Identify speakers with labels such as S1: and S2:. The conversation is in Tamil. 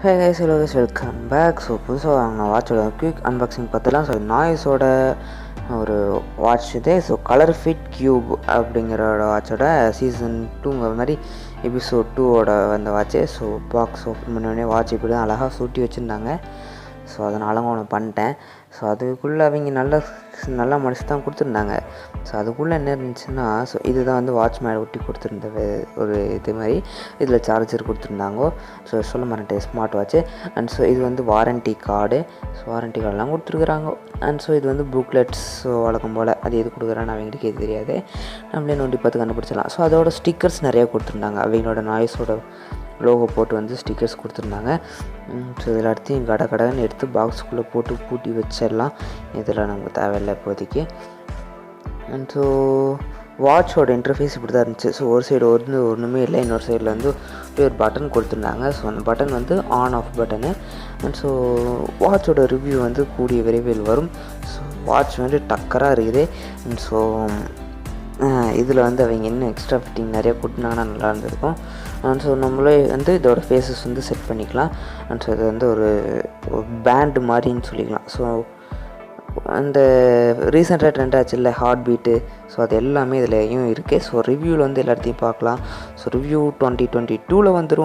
S1: ஹே guys, hello guys, welcome back. So புதுசாக வாங்கின வாட்சோட குயிக் அன்பாக்சிங் பார்த்துலாம். ஸோ நாய்ஸோட ஒரு வாட்ச் இது. ஸோ கலர் ஃபிட் கியூப் அப்படிங்கிற வாட்சோட சீசன் 2 மாதிரி எபிசோட் 2 வந்த வாட்ச்சு. ஸோ பாக்ஸ் ஓப்பன் பண்ணோடனே வாட்ச் இப்படி தான் அழகாக சுட்டி வச்சுருந்தாங்க. ஸோ அதனால் ஒன்று பண்ணிட்டேன். ஸோ அதுக்குள்ளே அவங்க நல்லா மடிச்சு தான் கொடுத்துருந்தாங்க. ஸோ அதுக்குள்ளே என்ன இருந்துச்சுன்னா, ஸோ இதுதான் வந்து வாட்ச் மேலே ஒட்டி கொடுத்துருந்த ஒரு இது மாதிரி இதில் சார்ஜர் கொடுத்துருந்தாங்க. ஸோ சொல்ல மாட்டேன், ஸ்மார்ட் வாட்ச்சு. அண்ட் ஸோ இது வந்து வாரண்ட்டி கார்டு. ஸோ வாரண்ட்டி கார்டெலாம் கொடுத்துருக்குறாங்க. அண்ட் ஸோ இது வந்து புக்லெட்ஸ். ஸோ வழக்கம் போல் அது எது கொடுக்குறான்னு அவங்களுக்கு எது தெரியாது, நம்மளே நோண்டி பார்த்து கண்டுபிடிச்சிடலாம். ஸோ அதோட ஸ்டிக்கர்ஸ் நிறையா கொடுத்துருந்தாங்க. அவங்களோட நாய்ஸோட லோகோ போட்டு வந்து ஸ்டிக்கர்ஸ் கொடுத்துருந்தாங்க. ஸோ இதில் அடுத்தையும் கடைன்னு எடுத்து பாக்ஸுக்குள்ளே போட்டு பூட்டி வச்சிடலாம். இதெல்லாம் நமக்கு தேவையில்லை இப்போதைக்கு. அண்ட் ஸோ வாட்சோட இன்டர்ஃபேஸ் இப்படி தான் இருந்துச்சு. ஸோ ஒரு சைடு ஒன்றுமே இல்லை, இன்னொரு சைடில் வந்து ஒரு பட்டன் கொடுத்துருந்தாங்க. ஸோ அந்த பட்டன் வந்து on off button. And so வாட்சோட ரிவ்யூ வந்து கூடிய விரைவில் வரும். ஸோ வாட்ச் வந்து டக்கராக இருக்குது. அண்ட் ஸோ இதில் வந்து அவங்க இன்னும் எக்ஸ்ட்ரா ஃபிட்டிங் நிறையா கொடுத்தாங்கன்னா நல்லா இருந்திருக்கும். அண்ட் ஸோ நம்மளே வந்து இதோட ஃபேஸஸ் வந்து செட் பண்ணிக்கலாம். அண்ட் ஸோ இது வந்து ஒரு பேண்டு மாதிரின்னு சொல்லிக்கலாம். ஸோ அந்த ரீசெண்டாக ட்ரெண்ட் ஆச்சு இல்லை, ஹார்ட் பீட்டு. ஸோ அது எல்லாமே இதுலேயும் இருக்குது. ஸோ ரிவ்யூவில் வந்து எல்லாத்தையும் பார்க்கலாம். ஸோ ரிவ்யூ 2022 வந்துடும்.